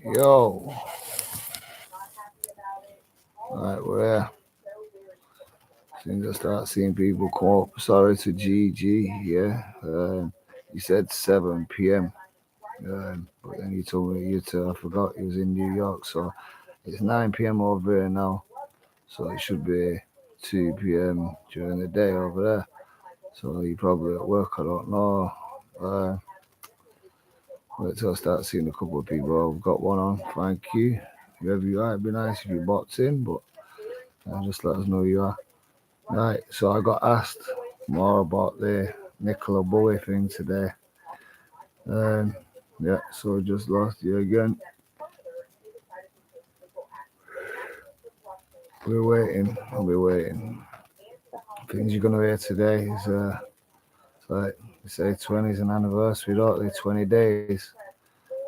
Yo. Alright, we're here. Soon as I start seeing people come up. Sorry to GG, yeah. You said 7 p.m. But then you told me I forgot you was in New York, so it's 9 p.m. over here now. So it should be 2 p.m. during the day over there. So you're probably at work, I don't know. Wait till I start seeing a couple of people. I've got one on, thank you. Whoever you are, it'd be nice if you bots in, but just let us know who you are. Right, so I got asked more about the Nicola Bulley thing today. Yeah, so just lost you again. We're waiting. Things you're gonna hear today is like they say 20 is an anniversary, don't they? 20 days.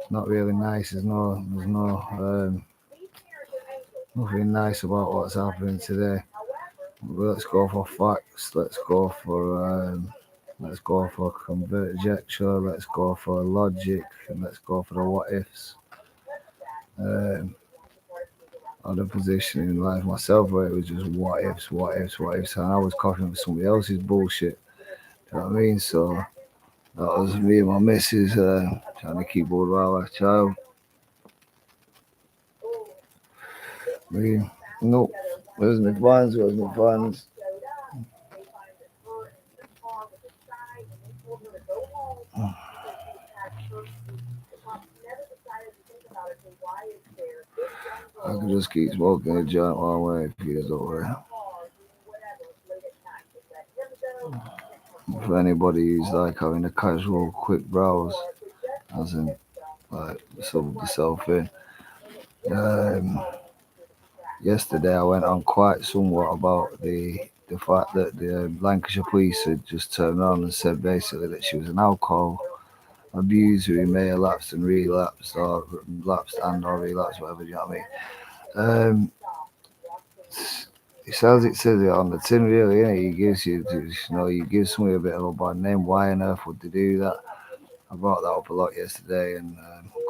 It's not really nice. There's nothing nice about what's happening today. But let's go for facts. Let's go for conjecture. Let's go for logic, and let's go for the what ifs. Other position in life myself where it was just what ifs, and I was coughing for somebody else's bullshit. You know what I mean? So that was me and my missus trying to keep all of our child. No, where's my fans? I could just keep smoking a joint while I'm waiting for you to over. For anybody who's like having a casual, quick browse, as in like sub yourself in. Yesterday I went on quite somewhat about the fact that the Lancashire police had just turned around and said basically that she was an alcohol abuser who may have lapsed and relapsed, or lapsed and or relapsed, whatever, you know what I mean? It says it on the tin, really, yeah. He gives you give somebody a bit of a bad name. Why on earth would they do that? I brought that up a lot yesterday and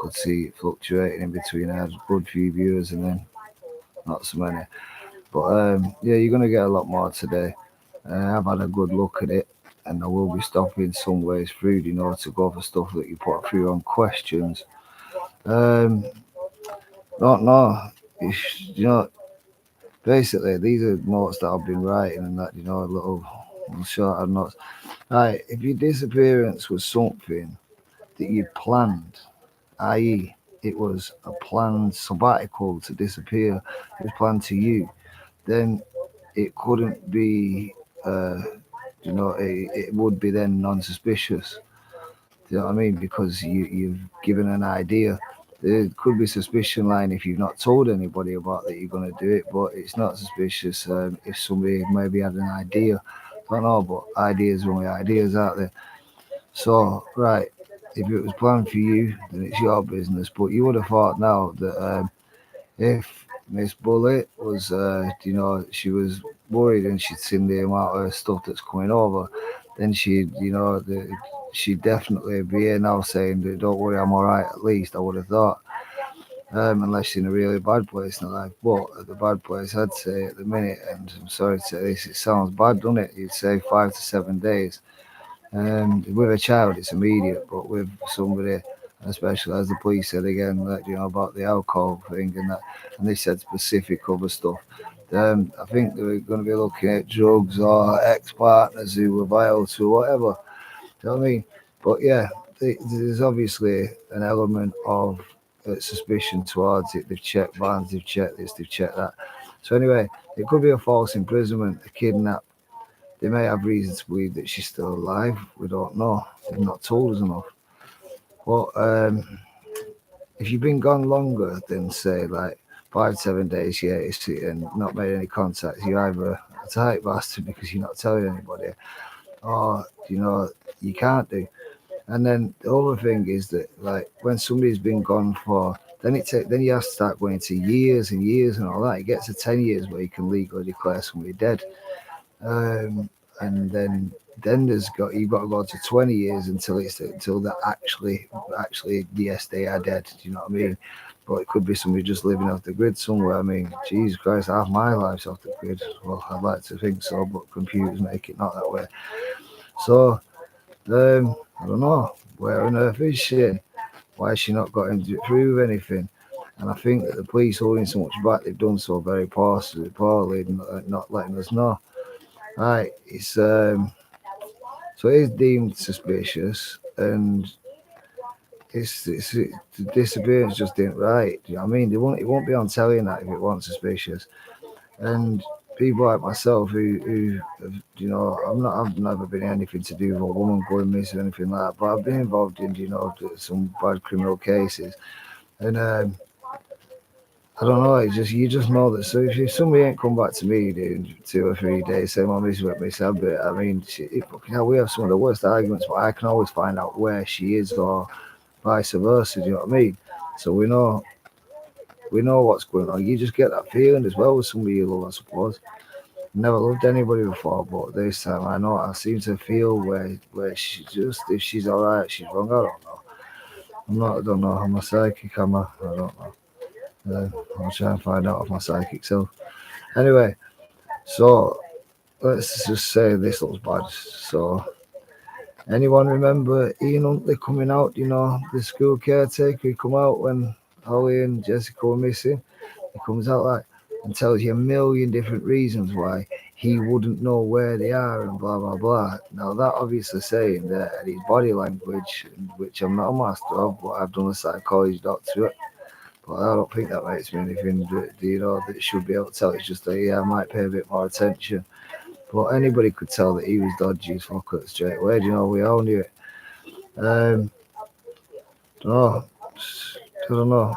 could see it fluctuating in between. I had a good few viewers and then not so many. But yeah, you're going to get a lot more today. I've had a good look at it, and I will be stopping some ways through, to go for stuff that you put through on questions. Don't know. Basically, these are notes that I've been writing, and that, little short notes. Right, if your disappearance was something that you planned, i.e., it was a planned sabbatical to disappear, it was planned to you, then it couldn't be, it would be then non-suspicious. Do you know what I mean? Because you've given an idea. There could be suspicion line if you've not told anybody about that you're going to do it, but it's not suspicious if somebody maybe had an idea. I don't know, but ideas are only ideas out there. So, right, if it was planned for you, then it's your business. But you would have thought now that if Miss Bullet was, she was worried and she'd seen the amount of stuff that's coming over, then she'd definitely be here now saying that don't worry, I'm all right. At least I would have thought, unless she's in a really bad place in life. But at the bad place, I'd say at the minute, and I'm sorry to say this, it sounds bad, doesn't it? You'd say 5 to 7 days. With a child, it's immediate, but with somebody, especially as the police said again, about the alcohol thing and they said specific other stuff. I think they were going to be looking at drugs or ex-partners who were vile to whatever. Do you know what I mean? But yeah, there's obviously an element of suspicion towards it. They've checked vans, they've checked this, they've checked that. So anyway, it could be a false imprisonment, a kidnap. They may have reason to believe that she's still alive. We don't know. They've not told us enough. But if you've been gone longer than, say, like 5, 7 days, yeah, and not made any contact, you're either a tight bastard because you're not telling anybody, or, you can't do. And then the other thing is that, like, when somebody's been gone for, then you have to start going into years and years and all that. It gets to 10 years where you can legally declare somebody dead. And then then you've got to go to 20 years until they're actually yes, they are dead. Do you know what I mean? But it could be somebody just living off the grid somewhere. I mean, Jesus Christ, half my life's off the grid. Well, I'd like to think so, but computers make it not that way. So, I don't know. Where on earth is she? Why has she not got him to prove anything? And I think that the police holding so much back, they've done so very poorly, not letting us know. Right, it's so it is deemed suspicious, and the disappearance just ain't right. Do you know what I mean? It won't be on telly and that if it wasn't suspicious. And people like myself who have, I've never been anything to do with a woman going missing or anything like that, but I've been involved in, some bad criminal cases. And I don't know, you just know that. So if somebody ain't come back to me in 2 or 3 days saying my missus went missing, I mean, we have some of the worst arguments, but I can always find out where she is or vice versa. Do you know what I mean? So we know what's going on. You just get that feeling as well with somebody you love, I suppose. Never loved anybody before, but this time I seem to feel where she just, if she's alright, she's wrong. I don't know. I don't know. I'm a psychic. I don't know. I'll try and find out of my psychic self. Anyway, so let's just say this looks bad. So, anyone remember Ian Huntley coming out? The school caretaker, he come out when Holly and Jessica were missing. He comes out and tells you a million different reasons why he wouldn't know where they are and blah blah blah. Now that obviously saying that his body language, which I'm not a master of, but I've done a psychology doctorate. But I don't think that makes me anything that should be able to tell. It's just that I might pay a bit more attention. But anybody could tell that he was dodgy as fuck straight away. We all knew it. Oh, I don't know.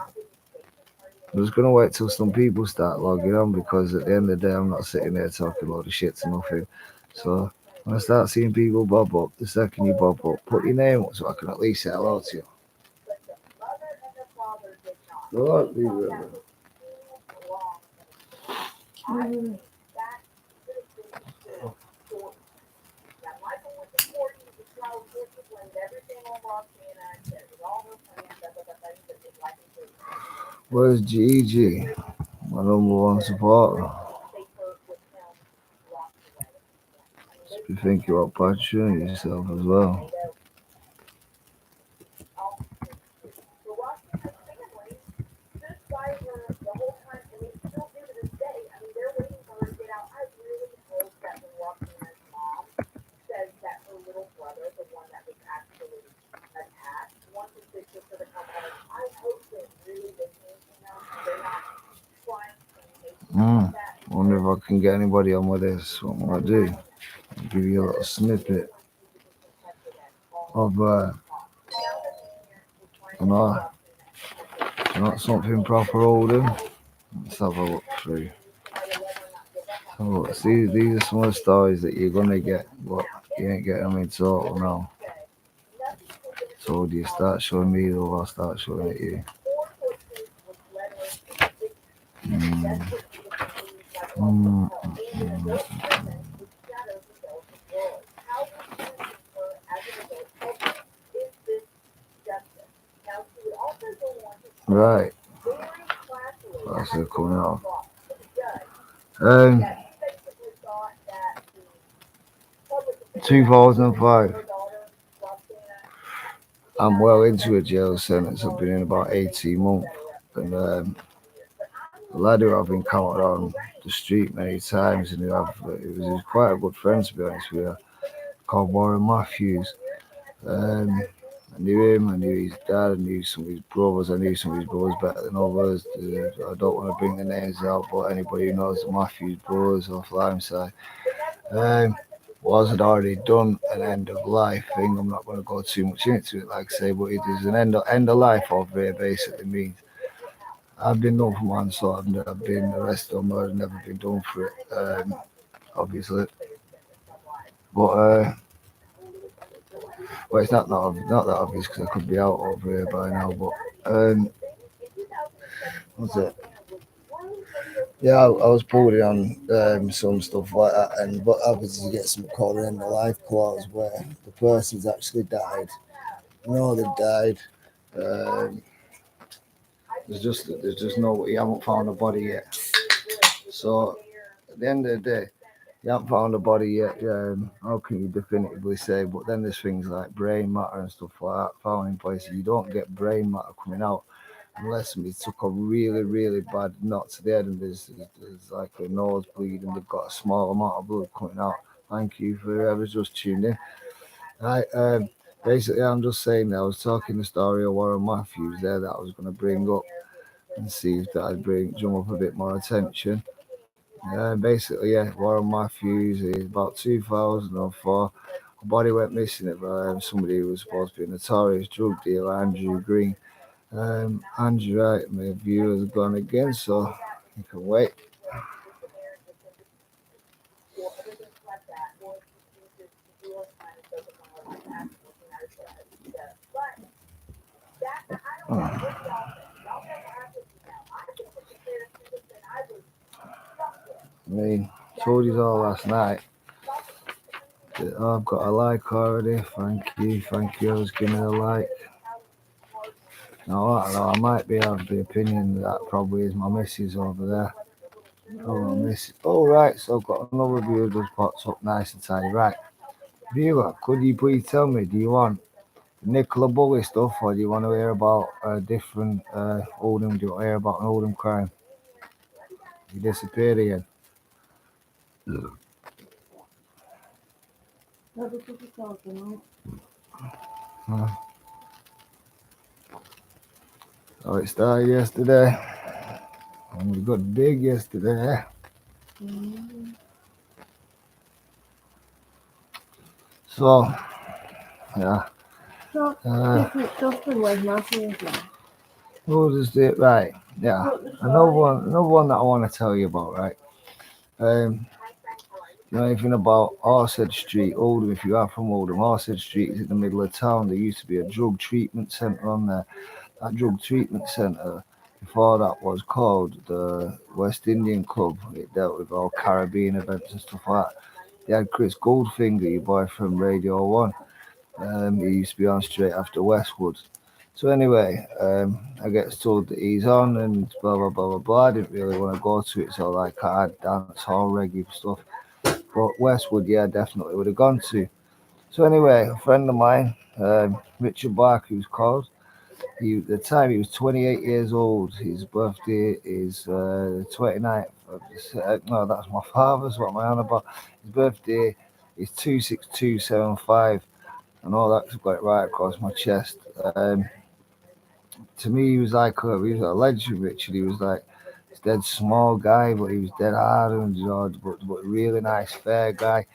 I'm just gonna wait till some people start logging on, because at the end of the day, I'm not sitting there talking a lot of shit to nothing. So when I start seeing people bob up, the second you bob up, put your name up so I can at least say hello to you. Where's Gigi, my number one supporter? Just be thinking about patching yourself as well. Wonder if I can get anybody on with this. What am I do? I'll give you a little snippet of not something proper Oldham. Let's have a look through. So these are some of the stories that you're gonna get, but you ain't getting them in total now. So do you start showing me, or I'll start showing it you? Right. That's it coming off. 2005. I'm well into a jail sentence. I've been in about 18 months. And a lad who I've encountered on the street many times, and he was quite a good friend, to be honest with you, called Warren Matthews. I knew him, I knew his dad, I knew some of his brothers, I knew some of his brothers better than others. I don't want to bring the names out, but anybody who knows the Matthews brothers off Limeside, had already done an end of life thing. I'm not going to go too much into it, like I say, but it is an end of life over here, basically means I've been done for manslaughter, and I've been arrested on murder, never been done for it, obviously. But well, it's not that obvious, because I could be out over here by now. But what's it? Yeah, I was putting on some stuff like that, and what happens is you get something called an end of life clause where the person's actually died. You know they died. Um, there's just no, you haven't found a body yet. So at the end of the day, you haven't found a body yet. How can you definitively say? But then there's things like brain matter and stuff like that found in places. You don't get brain matter coming out unless somebody took a really, really bad knot to the head and there's like a nosebleed and they've got a small amount of blood coming out. Thank you for whoever's just tuned in. Right, basically, I'm just saying that I was talking the story of Warren Matthews there that I was going to bring up and see if that would drum up a bit more attention. Basically, yeah, Warren Matthews is about 2004. A body went missing at somebody who was supposed to be a notorious drug dealer, Andrew Green. Andrew, right, my view has gone again, so you can wait. I mean, told you all last night. I've got a like already. Thank you. I was giving it a like. No, I don't know. I might be of the opinion that probably is my missus over there. Oh, miss. Oh, right. So I've got another viewer just popped up nice and tidy. Right. Viewer, could you please tell me, do you want Nicola Bulley stuff or do you want to hear about a different Oldham? Do you want to hear about an Oldham crime? He disappeared again. Oh, it started yesterday. And we got big yesterday. So, yeah. We'll just do it right. Yeah. Another one that I want to tell you about, right? You know anything about Orsted Street, Oldham? If you are from Oldham, Orsted Street is in the middle of town. There used to be a drug treatment centre on there. That drug treatment centre, before that, was called the West Indian Club. It dealt with all Caribbean events and stuff like that. They had Chris Goldfinger, your boy from Radio 1. He used to be on straight after Westwood. So anyway, I get told that he's on and blah blah blah blah blah. I didn't really want to go to it, so like I had dance hall reggae stuff. But Westwood, yeah, definitely would have gone to. So anyway, a friend of mine, Richard Barker, who's called. At the time he was 28 years old. His birthday is 29th of no, that's my father's. What am I on about? His birthday is 26275. And all that's got it right across my chest. To me, he was a legend, Richard. He was like this dead small guy, but he was dead hard and but really nice, fair guy.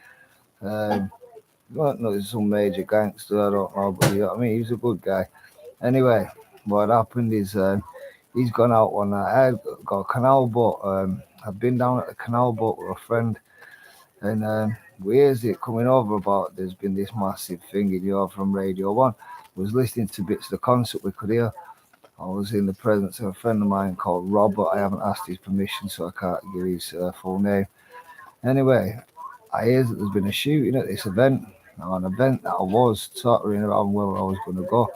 Not some major gangster, I don't know, but you know what I mean. He was a good guy. Anyway, what happened is he's gone out one night. I got a canal boat. I've been down at the canal boat with a friend, and where's it coming over about? There's been this massive thing in York from Radio 1. I was listening to bits of the concert we could hear. I was in the presence of a friend of mine called Rob, but I haven't asked his permission, so I can't give his full name. Anyway, I hear that there's been a shooting at this event, an event that I was tottering around where I was going to go.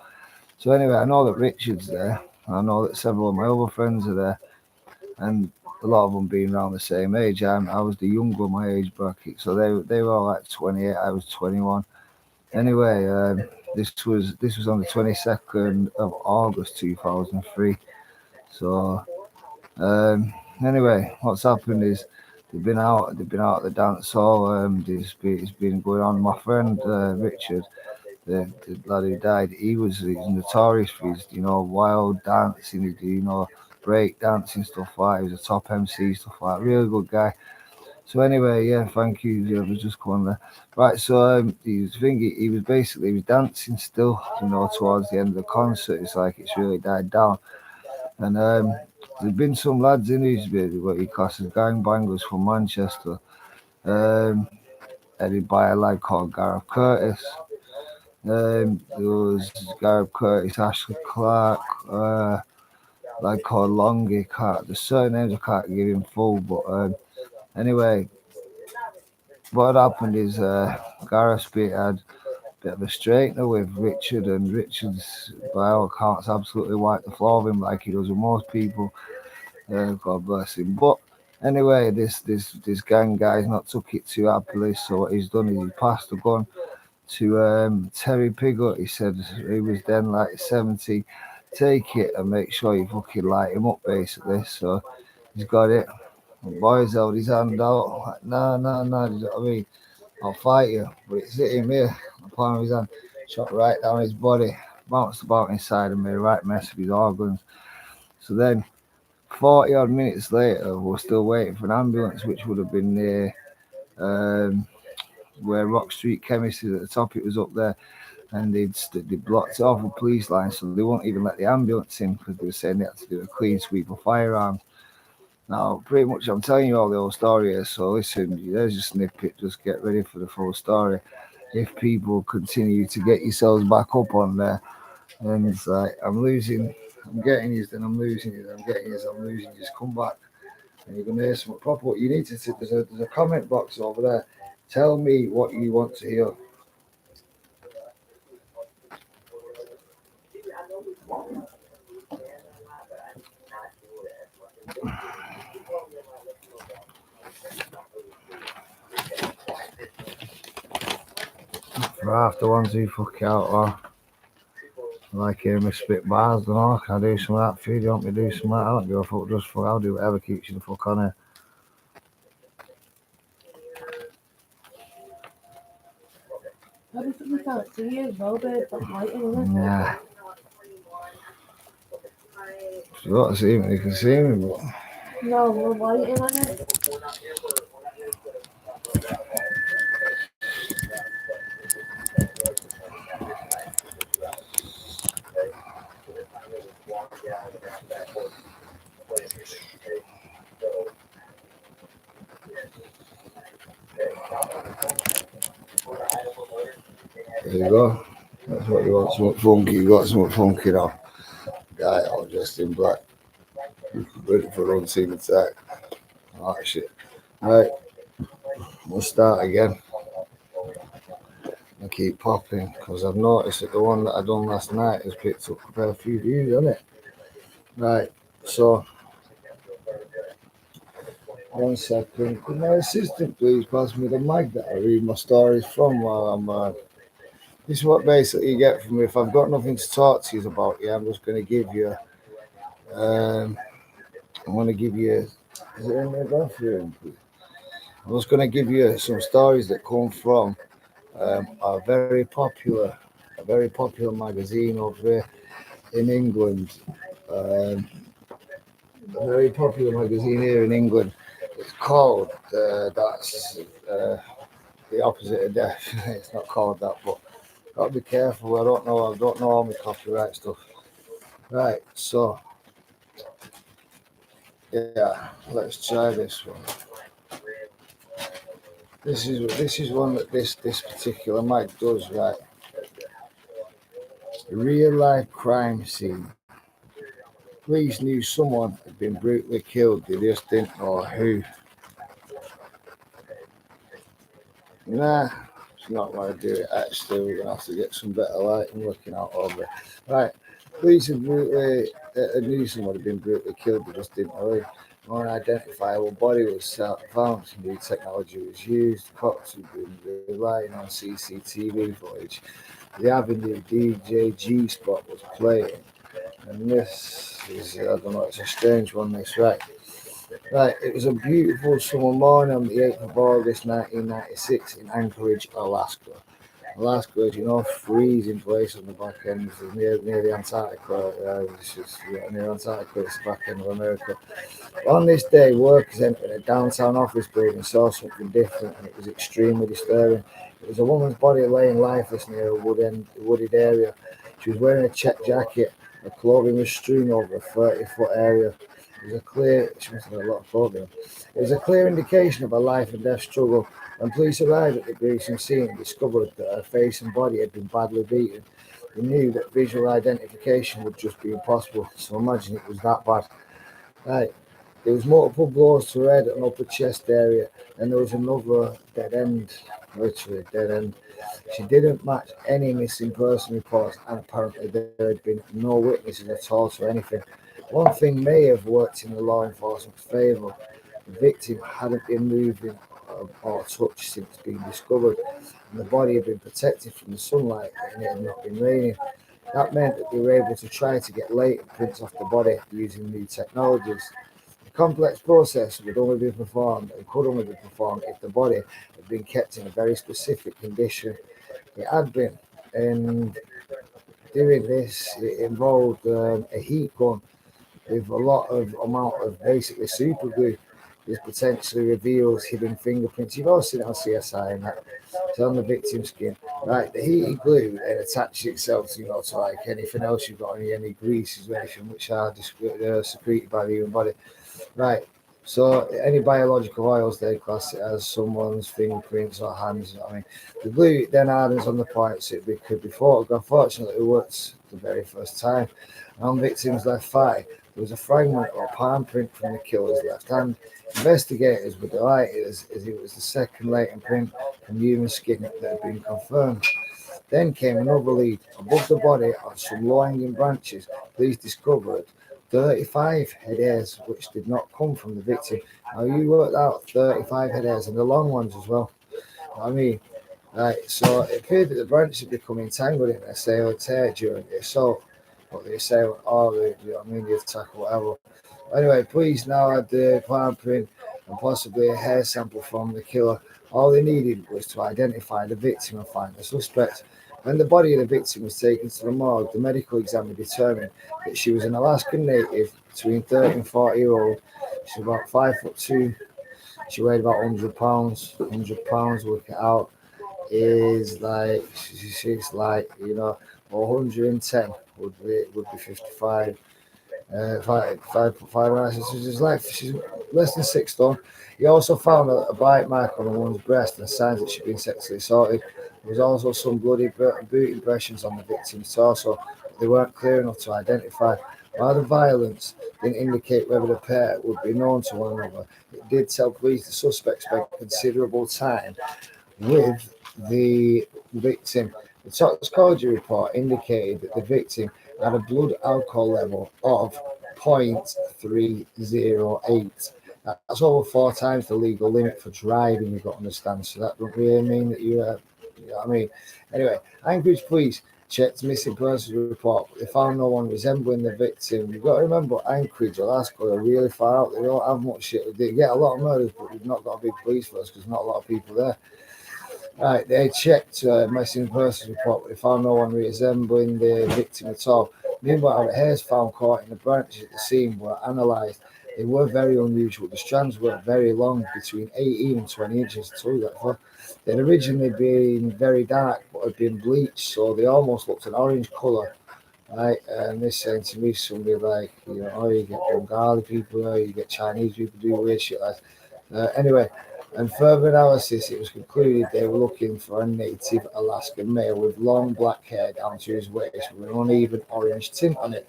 So anyway, I know that Richard's there. I know that several of my other friends are there, and a lot of them being around the same age. I was the younger of my age bracket, so they were all like 28. I was 21. Anyway, this was on the 22nd of August 2003. So anyway, what's happened is they've been out at the dance hall. It's been going on. My friend Richard, the lad who died, he's notorious for his wild dancing. He do break dancing stuff like. He was a top MC stuff like. Really good guy. So anyway, yeah, thank you. Yeah, I was just going there. Right, so he was dancing still, towards the end of the concert. It's like it's really died down. And there's been some lads in who's been what he classes gangbangers from Manchester, headed by a lad called Gareth Curtis. There was Gareth Curtis, Ashley Clark, lad called Longy. There's certain names I can't give him full, but anyway, what happened is Gareth Speed had a bit of a straightener with Richard, and Richard's, by all accounts, absolutely wiped the floor of him like he does with most people. God bless him. But anyway, this gang guy's not took it too happily, so what he's done is he passed the gun to Terry Pigott. He said he was then like 70. Take it and make sure you fucking light him up, basically. So he's got it. The boys held his hand out. Like, no, do you know what I mean? I'll fight you. But it's hit him here. The palm of his hand. Shot right down his body. Bounced about inside of me. Right mess with his organs. So then 40 odd minutes later, we're still waiting for an ambulance, which would have been near where Rock Street Chemist is at the top. It was up there, and they blocked it off with police lines, so they won't even let the ambulance in because they were saying they had to do a clean sweep of firearms. Now, pretty much, I'm telling you all the whole story here, so listen, there's a snippet, just get ready for the full story. If people continue to get yourselves back up on there, and it's like, I'm getting you, then I'm losing you, then I'm getting you, I'm losing you, just come back, and you're going to hear something proper. What you need to see, there's a comment box over there. Tell me what you want to hear. For half the ones who fuck out, or like hearing me spit bars, and all, can I do some of that for you? Do you want me to do some of that? I don't give a fuck, just fuck, I'll do whatever keeps you the fuck on here. Everything we can't see you as well, babe. That's lighting, isn't it? Yeah. If you want to see me, you can see me, but No, we're lighting on it. there you go. That's what you want, something funky. You got something funky now. Guy all dressed in black. Ready for an unseen attack. Oh shit. Right, we'll start again. And keep popping, because I've noticed that the one that I done last night has picked up a fair few views, hasn't it? Right, so 1 second. Could my assistant please pass me the mic that I read my stories from while I'm this is what basically you get from me. If I've got nothing to talk to you about, yeah, I'm just going to give you I'm going to give you is it in the bathroom? I'm just going to give you some stories that come from a very popular magazine over here in England. A very popular magazine here in England. It's called that's the opposite of death. It's not called that, but gotta be careful. I don't know all my copyright stuff. Right, so yeah, let's try this one. This is one that this particular mic does, right. Real life crime scene. Police knew someone had been brutally killed, they just didn't know who. Nah, it's not going to do it. Actually, we're going to have to get some better lighting looking out over it. Right, police had knew someone had been brutally killed, they just didn't know who. No identifiable body was found. New technology was used. Cops had been relying on CCTV footage. The Avenue DJ spot was playing. And this is, I don't know, it's a strange one, this, right? Right, it was a beautiful summer morning on the 8th of August 1996 in Anchorage, Alaska. Alaska, as you know, freezing place on the back end, near the Antarctica. Near Antarctica, it's the back end of America. On this day, workers entered a downtown office building and saw something different, and it was extremely disturbing. It was a woman's body laying lifeless near a wooded area. She was wearing a check jacket. Her clothing was strewn over a 30-foot area. She must have had a lot of clothing. It was a clear indication of a life and death struggle. When police arrived at the gruesome scene and discovered that her face and body had been badly beaten, They knew that visual identification would just be impossible, so imagine it was that bad. Right. There was multiple blows to her head and upper chest area, and there was another dead end, literally dead end. She didn't match any missing person reports, and apparently there had been no witnesses at all to anything. One thing may have worked in the law enforcement's favour. The victim hadn't been moving or touched since being discovered, and the body had been protected from the sunlight and it had not been raining. That meant that they were able to try to get latent prints off the body using new technologies. The complex process would only be performed and could only be performed if the body had been kept in a very specific condition. It had been, and doing this, it involved a heat gun with a lot of amount of basically super glue. This potentially reveals hidden fingerprints. You've all seen it on CSI and that. It's on the victim's skin. Right, the heated glue then attaches itself to, to like anything else you've got, any greases or anything which are secreted by the human body. Right. So any biological oils, they class it as someone's fingerprints or hands. I mean, the glue then hardens on the point so it could be photographed. Fortunately, it worked the very first time. On the victim's left thigh, there was a fragment or palm print from the killer's left hand. Investigators were delighted as it was the second latent print from human skin that had been confirmed. Then came another lead. Above the body, on some low-hanging branches, police discovered 35 head hairs, which did not come from the victim. Now, you worked out 35 head hairs, and the long ones as well. I mean, right, so it appeared that the branches had become entangled in the assailant's hair during the assault. But the assailant, or the attack or whatever. Anyway, police now had the palm print and possibly a hair sample from the killer. All they needed was to identify the victim and find the suspect. When the body of the victim was taken to the morgue, the medical examiner determined that she was an Alaskan native between 30 and 40-year-old. She was about 5'2". She weighed about 100 pounds. 100 pounds, work it out, is like, she's like, 110 would be 55. 5'5". She's less than 6 stone. He also found a bite mark on the woman's breast and signs that she'd been sexually assaulted. There was also some bloody boot impressions on the victim's torso, but they weren't clear enough to identify. While the violence didn't indicate whether the pair would be known to one another, it did tell police the suspect spent considerable time with the victim. The toxicology report indicated that the victim had a blood alcohol level of 0.308. That's over 4 times the legal limit for driving, you've got to understand. So that don't really mean that you know what I mean? Anyway, Anchorage police checked missing persons report, but they found no one resembling the victim. You've got to remember, Anchorage, Alaska, are really far out. They don't have much shit. They get a lot of murders, but we've not got a big police force because not a lot of people there. Right, they checked missing persons report, but they found no one resembling the victim at all. Meanwhile, the hairs found caught in the branches at the scene were analysed. They were very unusual. The strands were very long, between 18 and 20 inches. They'd originally been very dark, but had been bleached, so they almost looked an orange colour. Right, and this saying to me, somebody like, you get Bengali people, you get Chinese people do weird shit like that. Anyway, and further analysis, it was concluded they were looking for a native Alaskan male with long black hair down to his waist with an uneven orange tint on it.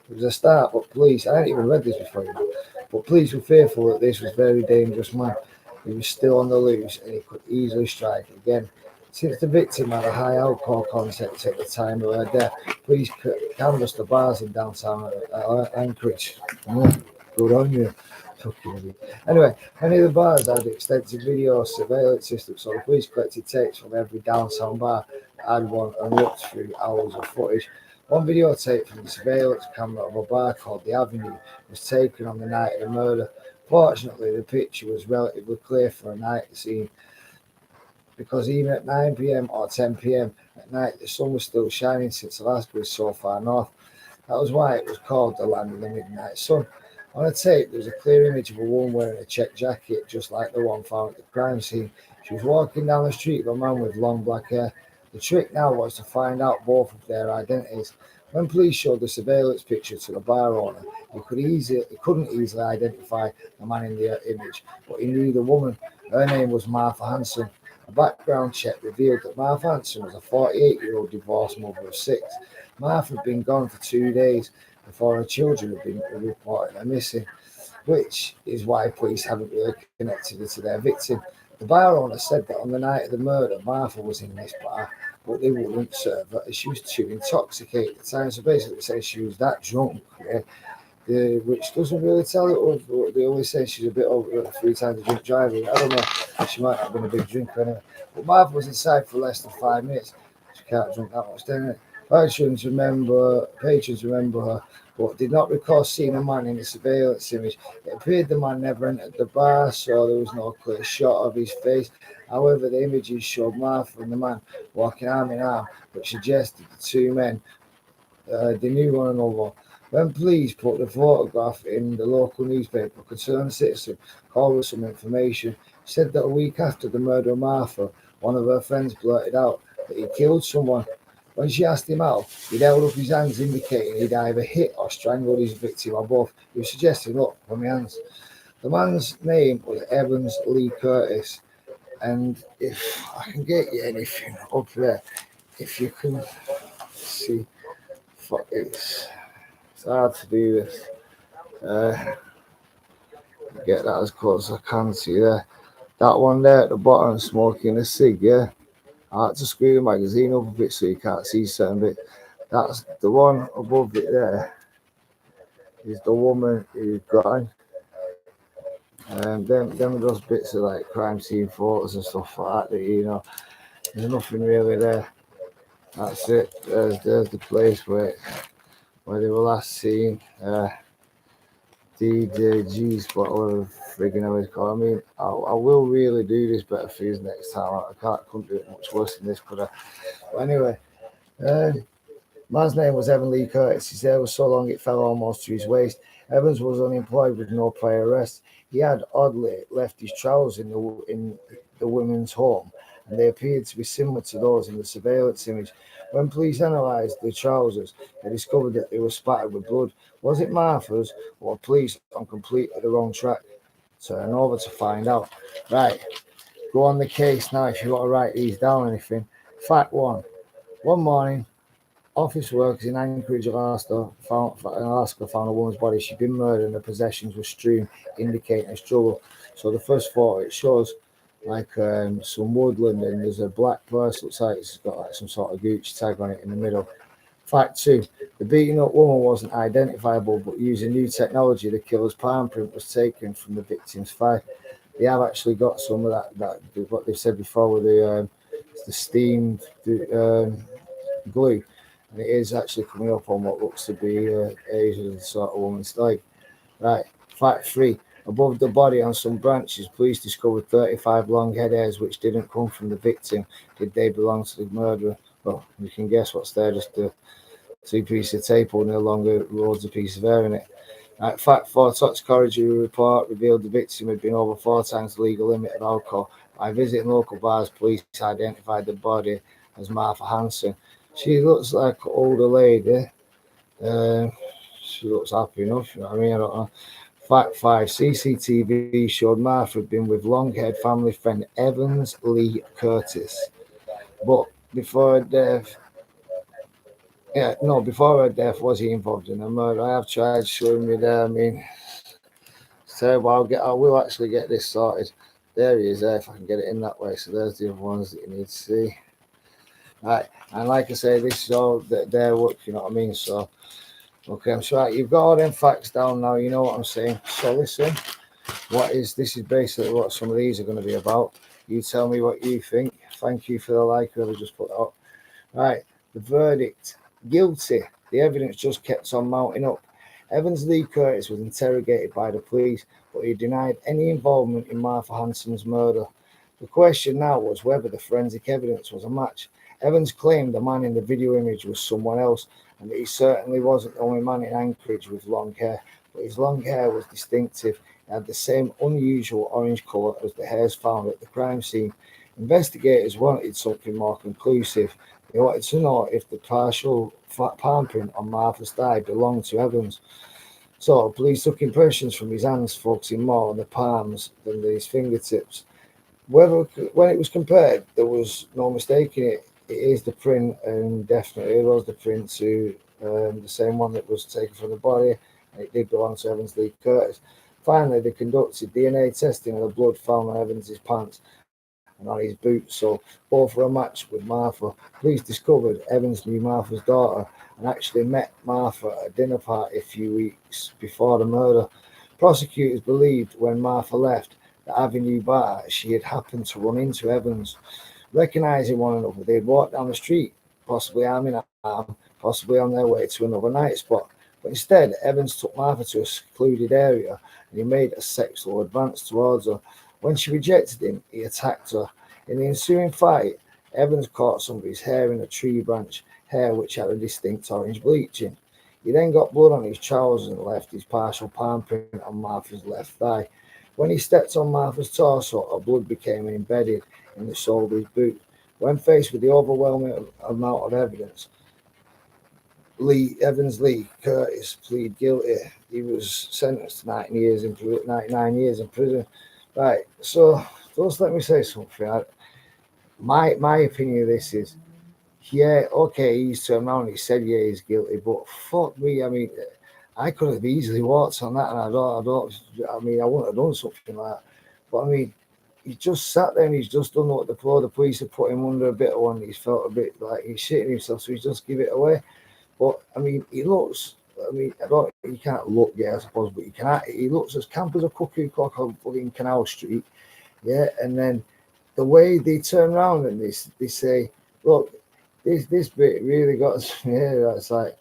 It was a start, but police, I hadn't even read this before, but police were fearful that this was a very dangerous man. He was still on the loose and he could easily strike again. Since the victim had a high alcohol content at the time of her death, police canvassed the bars in downtown Anchorage. Good on you. Anyway, many of the bars had extensive video surveillance systems, so the police collected tapes from every downtown bar, had one, and looked through hours of footage. One videotape from the surveillance camera of a bar called The Avenue was taken on the night of the murder. Fortunately, the picture was relatively clear for a night scene, because even at 9 p.m. or 10 p.m. at night, the sun was still shining since Alaska was so far north. That was why it was called the land of the midnight sun. On a tape, there was a clear image of a woman wearing a check jacket, just like the one found at the crime scene. She was walking down the street with a man with long black hair. The trick now was to find out both of their identities. When police showed the surveillance picture to the bar owner, he couldn't easily identify the man in the image, but he knew the woman. Her name was Martha Hanson. A background check revealed that Martha Hanson was a 48-year-old divorced mother of 6. Martha had been gone for 2 days before her children had been reported as missing, which is why police haven't really connected her to their victim. The bar owner said that on the night of the murder, Martha was in this bar, but they wouldn't serve her as she was too intoxicated at the time. So basically, it says she was that drunk, which doesn't really tell it. They always say she's a bit over 3 times a drink driver. I don't know. She might not have been a big drinker anyway. But Martha was inside for less than 5 minutes. She can't drink that much, doesn't it? Patrons remember her, but did not recall seeing a man in the surveillance image. It appeared the man never entered the bar, so there was no clear shot of his face. However, the images showed Martha and the man walking arm in arm, which suggested the two men they knew one another. When police put the photograph in the local newspaper, a concerned citizen called with some information. Said that a week after the murder of Martha, one of her friends blurted out that he killed someone. When she asked him how, he'd held up his hands indicating he'd either hit or strangled his victim or both. He was suggesting, look, for my hands. The man's name was Evans Lee Curtis, and if I can get you anything up there, if you can see, it's hard to do this. Get that as close as I can to you there. That one there at the bottom, smoking a cig, yeah. I had to screw the magazine up a bit so you can't see certain bit. That's the one above it there. Is the woman who's gone. Them are those bits of like crime scene photos and stuff like that, there's nothing really there. That's it. There's the place where they were last seen. DJG spot, whatever friggin' hell it's called. I mean, I will really do this better for you next time. Couldn't do it much worse than this, could I? But anyway, man's name was Evan Lee Curtis. His hair was so long it fell almost to his waist. Evans was unemployed with no prior arrest. He had oddly left his trousers in the women's home, and they appeared to be similar to those in the surveillance image. When police analysed the trousers, they discovered that they were spattered with blood. Was it Martha's, or police on completely the wrong track? Turn over to find out. Right, go on the case now if you want to write these down or anything. Fact 1. One morning, office workers in Anchorage, Alaska, found a woman's body. She'd been murdered and her possessions were strewn, indicating a struggle. So the first photo, it shows like some woodland, and there's a black purse. Looks like it's got like some sort of Gucci tag on it in the middle. Fact 2, the beaten up woman wasn't identifiable, but using new technology, the killer's palm print was taken from the victim's thigh. They have actually got some of that what they've said before with the steamed glue, and it is actually coming up on what looks to be Asian sort of woman's leg. Right, fact 3. Above the body on some branches, police discovered 35 long head hairs which didn't come from the victim. Did they belong to the murderer? Well, you can guess what's there, just a 2 pieces of tape or no longer loads of piece of hair in it. Right, fact 4, toxicology report revealed the victim had been over 4 times the legal limit of alcohol. By visiting local bars, police identified the body as Martha Hanson. She looks like an older lady. She looks happy enough, you know what I mean? I don't know. Fact 5, CCTV showed Martha had been with long-haired family friend Evans Lee Curtis. But before her death, was he involved in a murder? I have tried showing me there. I mean, it's terrible. I will actually get this sorted. There he is there, if I can get it in that way. So there's the other ones that you need to see. Right, and like I say, this is all their work, you know what I mean? So, okay, I'm sorry, you've got all them facts down now, you know what I'm saying? So listen, this is basically what some of these are going to be about. You tell me what you think. Thank you for the like, whoever just put that up. Right, the verdict. Guilty. The evidence just kept on mounting up. Evans Lee Curtis was interrogated by the police, but he denied any involvement in Martha Hanson's murder. The question now was whether the forensic evidence was a match. Evans claimed the man in the video image was someone else, and that he certainly wasn't the only man in Anchorage with long hair, but his long hair was distinctive. It had the same unusual orange colour as the hairs found at the crime scene. Investigators wanted something more conclusive. They wanted to know if the partial palm print on Martha's thigh belonged to Evans. So police took impressions from his hands, focusing more on the palms than his fingertips. when it was compared, there was no mistaking it. It is the print, and definitely it was the print to the same one that was taken from the body. And it did belong to Evans Lee Curtis. Finally, they conducted DNA testing of the blood found on Evans's pants and on his boots. So, both for a match with Martha, police discovered Evans knew Martha's daughter and actually met Martha at a dinner party a few weeks before the murder. Prosecutors believed when Martha left the Avenue bar, she had happened to run into Evans. Recognizing one another, they had walked down the street, possibly arm in arm, possibly on their way to another night spot. But instead, Evans took Martha to a secluded area and he made a sexual advance towards her. When she rejected him, he attacked her. In the ensuing fight, Evans caught some of his hair in a tree branch, hair which had a distinct orange bleaching. He then got blood on his trousers and left his partial palm print on Martha's left thigh. When he stepped on Martha's torso, her blood became embedded in the sole of his boot. When faced with the overwhelming amount of evidence, Evans Lee Curtis pleaded guilty. He was sentenced to 99 years in prison. Right, so just let me say something. My opinion of this is, yeah, okay, he's turned around and he said, yeah, he's guilty, but fuck me, I mean, I could have easily walked on that, and I wouldn't have done something like that. But I mean, he just sat there and he's just done what the police have put him under a bit of one. He's felt a bit like he's shitting himself, so he's just give it away. But I mean, he looks. I mean, you can't look, yeah, I suppose, but you can. He looks as camp as a cuckoo clock on fucking Canal Street, yeah. And then the way they turn around and they say, look, this bit really got me. Yeah, that's like,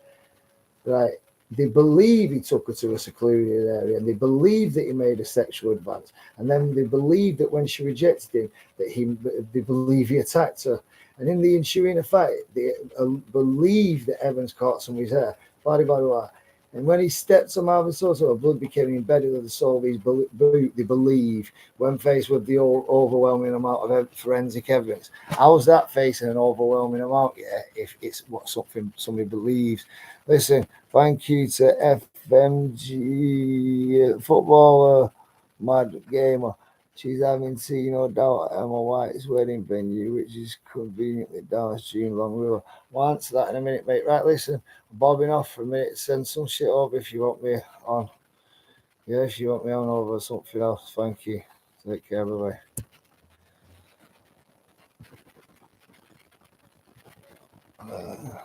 right. They believe he took her to a secluded area, and they believe that he made a sexual advance, and then they believe that when she rejected him, they believe he attacked her. And in the ensuing fight, they believe that Evans caught some of his hair, blah, blah, blah. And when he stepped on Marvin's torso, her blood became embedded with the sole of his boot. They believe, when faced with the overwhelming amount of forensic evidence. How's that facing an overwhelming amount? Yeah, if it's what somebody believes. Listen, thank you to FMG footballer, mad gamer. She's having tea, no doubt, at Emma White's wedding venue, which is conveniently down June Long River. We'll answer that in a minute, mate. Right, listen, I'm bobbing off for a minute. Send some shit over if you want me on. Yeah, if you want me on over something else. Thank you. Take care, bye bye.